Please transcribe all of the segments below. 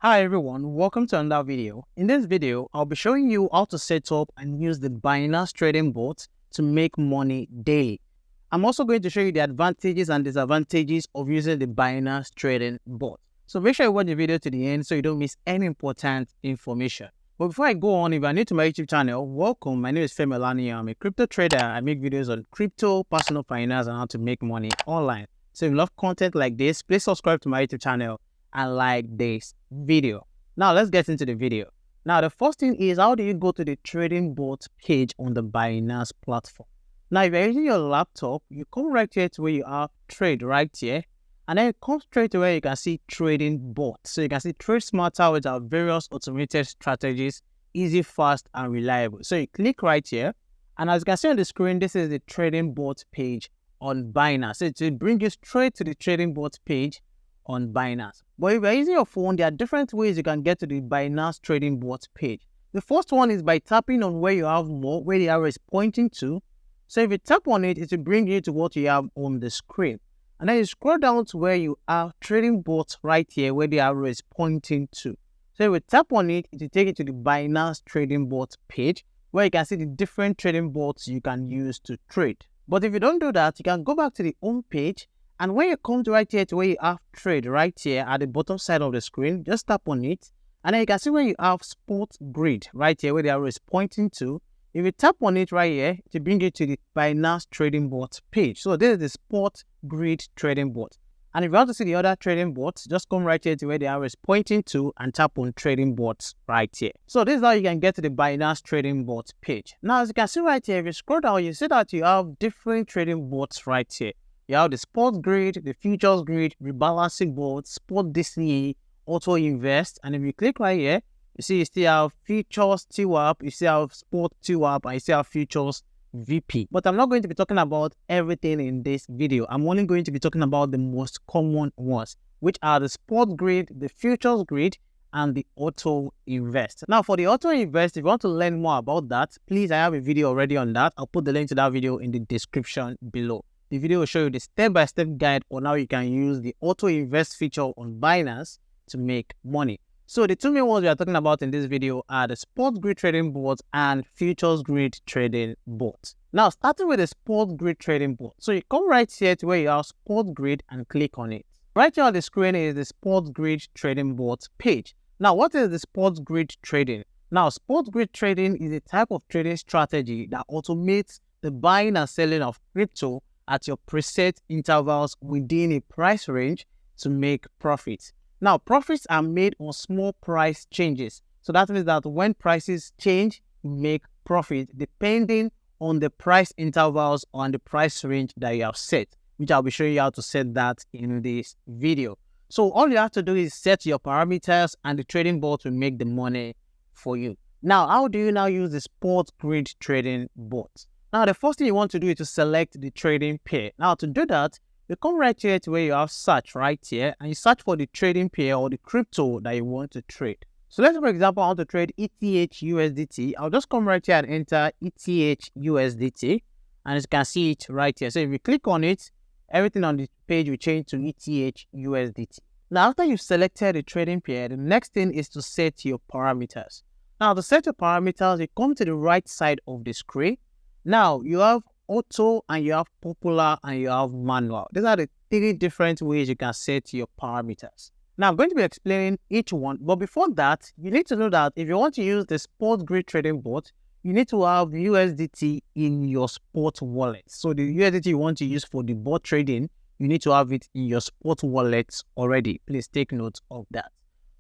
Hi everyone, welcome to another video. In this video, I'll be showing you how to set up and use the BINANCE trading bot to make money daily. I'm also going to show you the advantages and disadvantages of using the BINANCE trading bot. So make sure you watch the video to the end so you don't miss any important information. But before I go on, if you're new to my YouTube channel, welcome. My name is Femi Olani. I'm a crypto trader. I make videos on crypto, personal finance, and how to make money online. So if you love content like this, please subscribe to my YouTube channel and like this video. Now let's get into the video. Now the first thing is, how do you go to the trading bot page on the Binance platform? Now if you're using your laptop, you come right here to where you have trade right here, and then you come straight to where you can see trading bot. So you can see Trade Smarter, which are various automated strategies, easy, fast, and reliable. So you click right here, and as you can see on the screen, this is the trading bot page on Binance. So it will bring you straight to the trading bot page on Binance. But if you're using your phone, there are different ways you can get to the Binance trading bot page. The first one is by tapping on where you have more, where the arrow is pointing to. So if you tap on it, it will bring you to what you have on the screen. And then you scroll down to where you have trading bot right here, where the arrow is pointing to. So if you tap on it, it will take you to the Binance trading bot page, where you can see the different trading bots you can use to trade. But if you don't do that, you can go back to the home page. And when you come to right here to where you have trade right here at the bottom side of the screen, just tap on it. And then you can see where you have spot grid right here, where the arrow is pointing to. If you tap on it right here, to bring you to the Binance trading bot page. So this is the spot grid trading bot. And if you want to see the other trading bots, just come right here to where the arrow is pointing to and tap on trading bots right here. So this is how you can get to the Binance trading bot page. Now, as you can see right here, if you scroll down, you see that you have different trading bots right here. You have the spot grid, the futures grid, rebalancing board, spot DCA, auto invest. And if you click right here, you see you still have futures TWAP, you still have spot TWAP, and you still have futures VP. But I'm not going to be talking about everything in this video. I'm only going to be talking about the most common ones, which are the spot grid, the futures grid, and the auto invest. Now for the auto invest, if you want to learn more about that, please, I have a video already on that. I'll put the link to that video in the description below. The video will show you the step-by-step guide on how you can use the auto invest feature on Binance to make money. So the two main ones we are talking about in this video are the spot grid trading bot and futures grid trading bot. Now starting with the spot grid trading bot. So you come right here to where you have spot grid and click on it. Right here on the screen is the spot grid trading bot page. Now what is the spot grid trading? Now spot grid trading is a type of trading strategy that automates the buying and selling of crypto at your preset intervals within a price range to make profits. Now, profits are made on small price changes. So that means that when prices change, you make profit depending on the price intervals or on the price range that you have set, which I'll be showing you how to set that in this video. So all you have to do is set your parameters and the trading bot will make the money for you. Now, how do you now use the spot grid trading bot? Now, the first thing you want to do is to select the trading pair. Now, to do that, you come right here to where you have search right here, and you search for the trading pair or the crypto that you want to trade. So let's say, for example, I want to trade ETH USDT. I'll just come right here and enter ETH USDT, and you can see it right here. So if you click on it, everything on the page will change to ETH USDT. Now, after you've selected the trading pair, the next thing is to set your parameters. Now, to set your parameters, you come to the right side of the screen. Now, you have auto and you have popular and you have manual. These are the three different ways you can set your parameters. Now, I'm going to be explaining each one, but before that, you need to know that if you want to use the spot grid trading bot, you need to have USDT in your spot wallet. So the USDT you want to use for the bot trading, you need to have it in your spot wallet already. Please take note of that.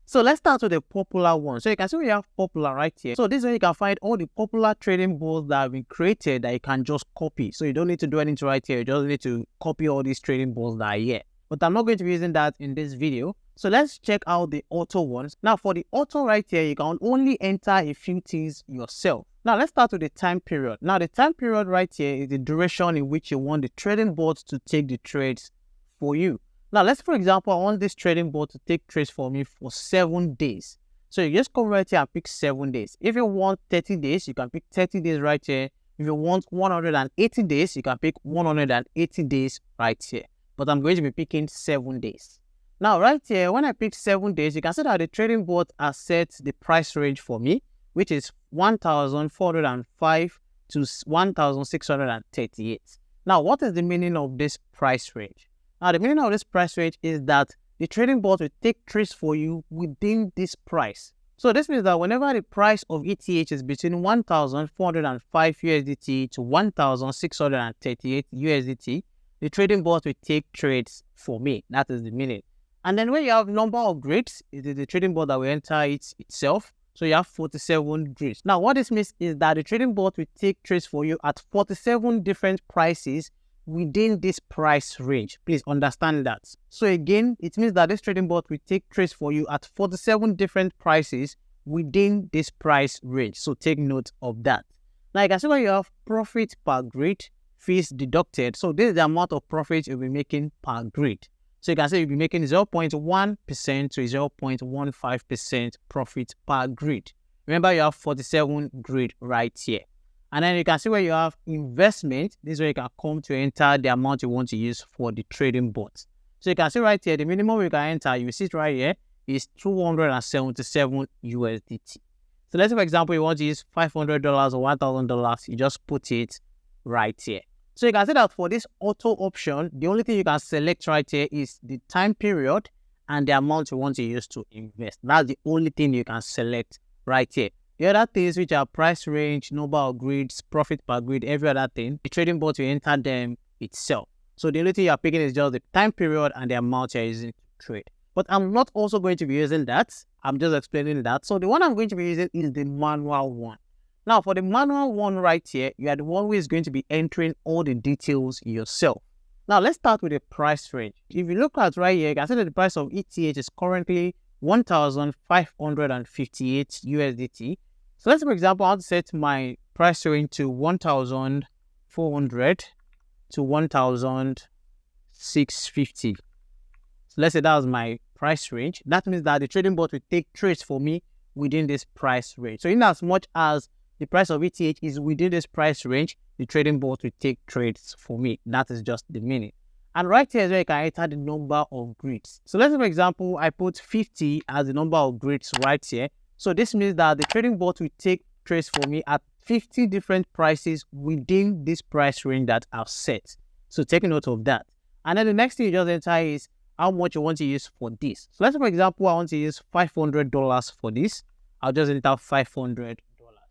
So let's start with the popular one. So you can see we have popular right here. So this is where you can find all the popular trading bots that have been created that you can just copy. So you don't need to do anything right here. You just need to copy all these trading bots that are here. But I'm not going to be using that in this video. So let's check out the auto ones. Now for the auto right here, you can only enter a few things yourself. Now let's start with the time period. Now the time period right here is the duration in which you want the trading bots to take the trades for you. Now, let's, for example, I want this trading bot to take trades for me for 7 days. So you just come right here and pick 7 days. If you want 30 days, you can pick 30 days right here. If you want 180 days, you can pick 180 days right here. But I'm going to be picking 7 days. Now, right here, when I pick 7 days, you can see that the trading bot has set the price range for me, which is 1,405 to 1,638. Now, what is the meaning of this price range? Now, the meaning of this price range is that the trading bot will take trades for you within this price. So this means that whenever the price of ETH is between 1,405 USDT to 1,638 USDT, the trading bot will take trades for me. That is the meaning. And then when you have number of grids, it is the trading bot that will enter it itself. So you have 47 grids. Now, what this means is that the trading bot will take trades for you at 47 different prices within this price range. Please understand that. So again, it means that this trading bot will take trades for you at 47 different prices within this price range. So take note of that. Now you can see where you have profit per grid, fees deducted. So this is the amount of profit you'll be making per grid. So you can say you'll be making 0.1% to 0.15% profit per grid. Remember, you have 47 grid right here. And then you can see where you have investment. This is where you can come to enter the amount you want to use for the trading bot. So you can see right here, the minimum you can enter, you see it right here, is 277 USDT. So let's say, for example, you want to use $500 or $1,000, you just put it right here. So you can see that for this auto option, the only thing you can select right here is the time period and the amount you want to use to invest. That's the only thing you can select right here. The other things, which are price range, number of grids, profit per grid, every other thing, the trading bot will enter them itself. So the only thing you're picking is just the time period and the amount you're using to trade. But I'm not also going to be using that. I'm just explaining that. So the one I'm going to be using is the manual one. Now, for the manual one right here, you are the one who is going to be entering all the details yourself. Now, let's start with the price range. If you look at right here, you can see that the price of ETH is currently 1,558 USDT. So let's say, for example, I'll set my price range to 1,400 to 1,650. So let's say that was my price range. That means that the trading bot will take trades for me within this price range. So in as much as the price of ETH is within this price range, the trading bot will take trades for me. That is just the meaning. And right here is where you can enter the number of grids. So let's say, for example, I put 50 as the number of grids right here. So this means that the trading bot will take trades for me at 50 different prices within this price range that I've set. So take note of that. And then the next thing you just enter is how much you want to use for this. So let's say, for example, I want to use $500 for this. I'll just enter $500.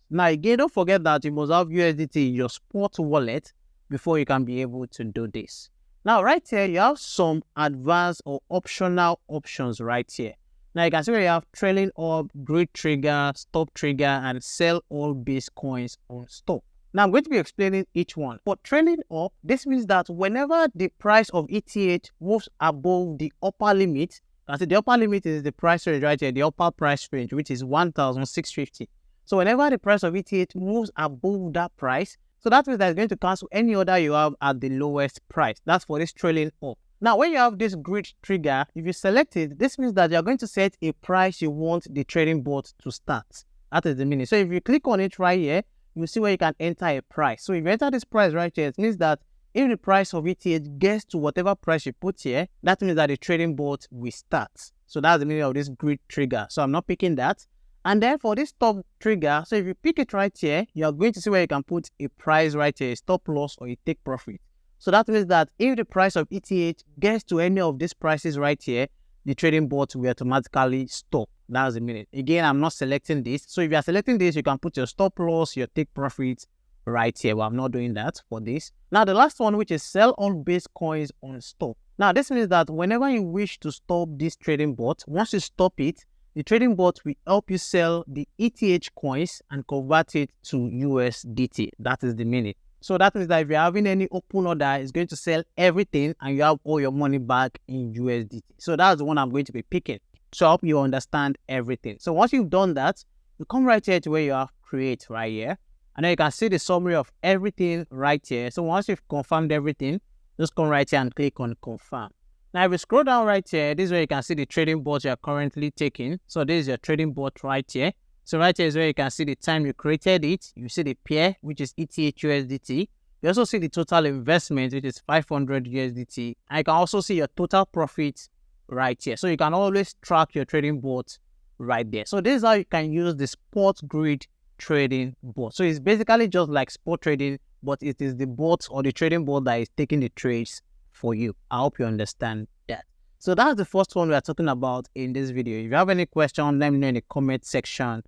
Now again, don't forget that you must have USDT in your spot wallet before you can be able to do this. Now right here, you have some advanced or optional options right here. Now you can see where you have trailing up, grid trigger, stop trigger, and sell all base coins on stop. Now I'm going to be explaining each one. For trailing up, this means that whenever the price of ETH moves above the upper limit, the upper limit is the price range right here, the upper price range, which is 1,650. So whenever the price of ETH moves above that price, so that means that it's going to cancel any order you have at the lowest price. That's for this trailing up. Now, when you have this grid trigger, if you select it, this means that you're going to set a price you want the trading bot to start. That is the meaning. So if you click on it right here, you see where you can enter a price. So if you enter this price right here, it means that if the price of ETH gets to whatever price you put here, that means that the trading bot will start. So that's the meaning of this grid trigger. So I'm not picking that. And then for this stop trigger, so if you pick it right here, you're going to see where you can put a price right here, a stop loss or a take profit. So that means that if the price of ETH gets to any of these prices right here, the trading bot will automatically stop. That's the meaning. Again, I'm not selecting this. So if you are selecting this, you can put your stop loss, your take profit right here. Well, I'm not doing that for this. Now, the last one, which is sell all base coins on stop. Now, this means that whenever you wish to stop this trading bot, once you stop it, the trading bot will help you sell the ETH coins and convert it to USDT. That is the meaning. So that means that if you're having any open order, it's going to sell everything and you have all your money back in USDT. So that's the one I'm going to be picking to help you understand everything. So once you've done that, you come right here to where you have create right here. And then you can see the summary of everything right here. So once you've confirmed everything, just come right here and click on confirm. Now, if you scroll down right here, this is where you can see the trading bot you're currently taking. So this is your trading bot right here. So right here is where you can see the time you created it. You see the pair, which is ETH USDT. You also see the total investment, which is 500 USDT. And you can also see your total profit right here. So you can always track your trading bot right there. So this is how you can use the spot grid trading bot. So it's basically just like spot trading, but it is the bot or the trading bot that is taking the trades for you. I hope you understand that. So that's the first one we are talking about in this video. If you have any question, let me know in the comment section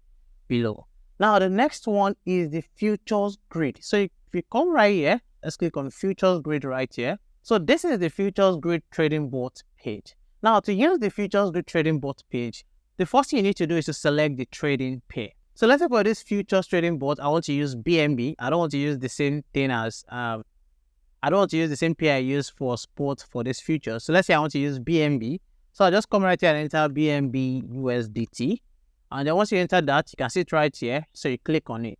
below. Now the next one is the futures grid. So if you come right here, let's click on futures grid right here. So this is the futures grid trading bot page. Now to use the futures grid trading bot page, the first thing you need to do is to select the trading pair. So let's say for this futures trading bot, I want to use BNB. I don't want to use the same thing as I don't want to use the same pair I use for spot for this future. So let's say I want to use BNB. So I'll just come right here and enter BNB USDT. And then once you enter that, you can see it right here. So you click on it.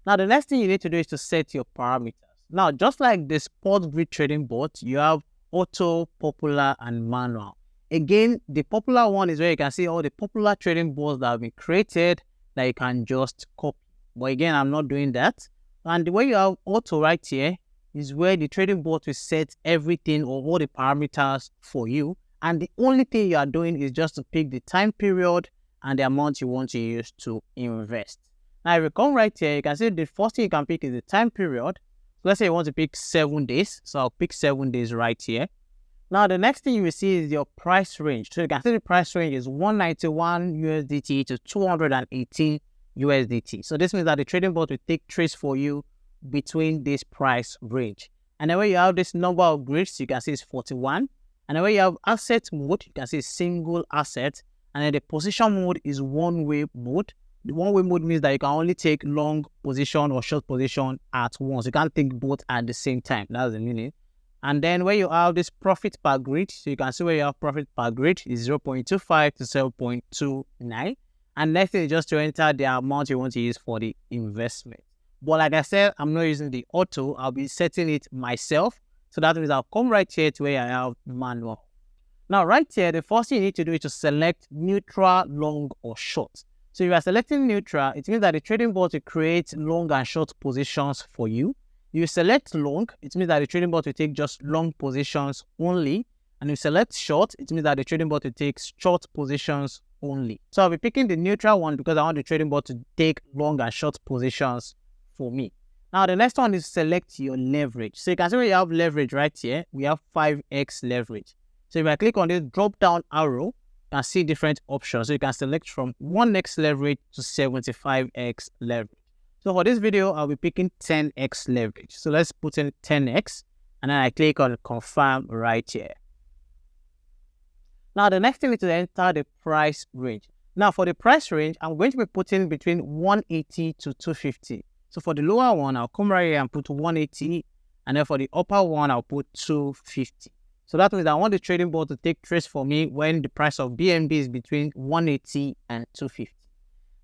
Now the next thing you need to do is to set your parameters. Now, just like the spot grid trading bot, you have auto, popular, and manual. Again, the popular one is where you can see all the popular trading bots that have been created that you can just copy. But again, I'm not doing that. And the way you have auto right here is where the trading bot will set everything or all the parameters for you. And the only thing you are doing is just to pick the time period and the amount you want to use to invest. Now, if you come right here, you can see the first thing you can pick is the time period. So let's say you want to pick 7 days. So I'll pick 7 days right here. Now, the next thing you will see is your price range. So you can see the price range is 191 USDT to 218 USDT. So this means that the trading bot will take trades for you between this price range. And then when you have this number of grids, you can see it's 41. And then when you have asset mode, you can see single asset. And then the position mode is one-way mode. The one-way mode means that you can only take long position or short position at once. You can't take both at the same time. That's the meaning. And then where you have this profit per grid, so you can see where you have profit per grid is 0.25 to 0.29. And next thing is just to enter the amount you want to use for the investment. But like I said, I'm not using the auto. I'll be setting it myself. So that means I'll come right here to where I have manual. Now right here, the first thing you need to do is to select neutral, long, or short. So if you are selecting neutral, it means that the trading bot will create long and short positions for you. If you select long, it means that the trading bot will take just long positions only. And if you select short, it means that the trading bot will take short positions only. So I'll be picking the neutral one because I want the trading bot to take long and short positions for me. Now the next one is select your leverage. So you can see where you have leverage right here. We have 5x leverage. So if I click on this drop down arrow, you can see different options. So you can select from 1x leverage to 75x leverage. So for this video, I'll be picking 10x leverage. So let's put in 10x and then I click on confirm right here. Now the next thing is to enter the price range. Now for the price range, I'm going to be putting between 180 to 250. So for the lower one, I'll come right here and put 180. And then for the upper one, I'll put 250. So that means I want the trading bot to take trades for me when the price of BNB is between 180 and 250.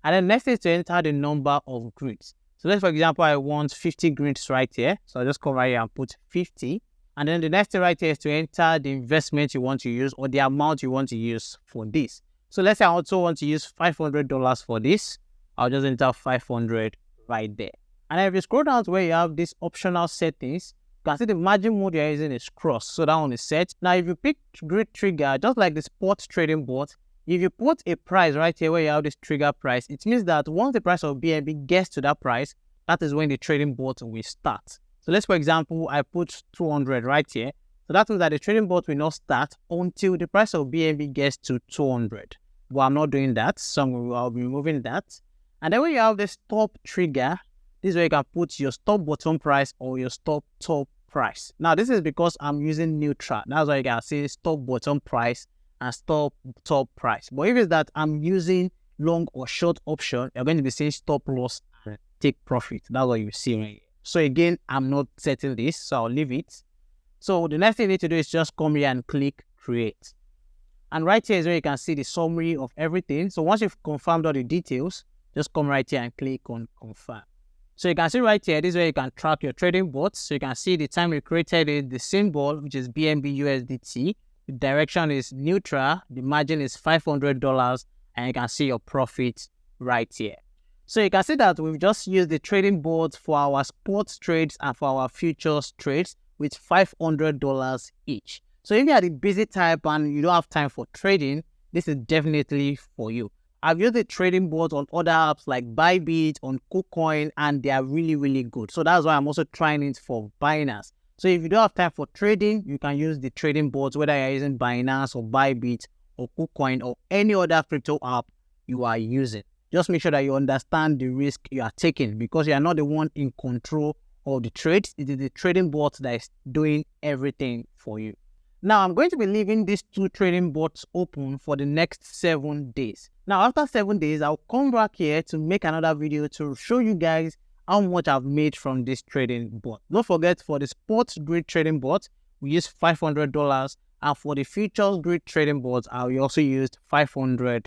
And then next is to enter the number of grids. So let's, for example, I want 50 grids right here. So I'll just come right here and put 50. And then the next thing right here is to enter the investment you want to use or the amount you want to use for this. So let's say I also want to use $500 for this. I'll just enter 500 right there. And then if you scroll down to where you have these optional settings, you can see the margin mode you're using is cross. So that one is set. Now, if you pick grid trigger, just like the spot trading bot, if you put a price right here where you have this trigger price, it means that once the price of BNB gets to that price, that is when the trading bot will start. So let's, for example, I put 200 right here. So that means that the trading bot will not start until the price of BNB gets to 200. But I'm not doing that, so I'll be removing that. And then when you have the stop trigger, this is where you can put your stop bottom price or your stop top price. Now, this is because I'm using neutral. That's why you can see stop bottom price and stop top price. But if it's that I'm using long or short option, you're going to be seeing stop loss and take profit. That's what you see right here. So again, I'm not setting this, so I'll leave it. So the next thing you need to do is just come here and click create. And right here is where you can see the summary of everything. So once you've confirmed all the details, just come right here and click on confirm. So you can see right here, this is where you can track your trading bots. So you can see the time you created it, the symbol, which is BNB USDT. The direction is neutral. The margin is $500. And you can see your profit right here. So you can see that we've just used the trading bot for our sports trades and for our futures trades with $500 each. So if you are the busy type and you don't have time for trading, this is definitely for you. I've used the trading bots on other apps like Bybit, on KuCoin, and they are really good. So that's why I'm also trying it for Binance. So if you don't have time for trading, you can use the trading bots, whether you're using Binance or Bybit or KuCoin or any other crypto app you are using. Just make sure that you understand the risk you are taking, because you are not the one in control of the trades. It is the trading bot that is doing everything for you. Now, I'm going to be leaving these 2 trading bots open for the next 7 days. Now, after 7 days, I'll come back here to make another video to show you guys how much I've made from this trading bot. Don't forget, for the sports grid trading bot, we used $500, and for the futures grid trading bot, I also used $500.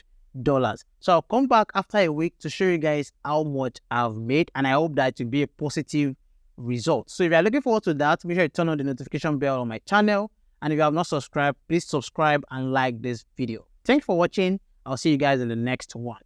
So I'll come back after a week to show you guys how much I've made, and I hope that it will be a positive result. So if you're looking forward to that, make sure you turn on the notification bell on my channel. And if you have not subscribed, please subscribe and like this video. Thanks for watching. I'll see you guys in the next one.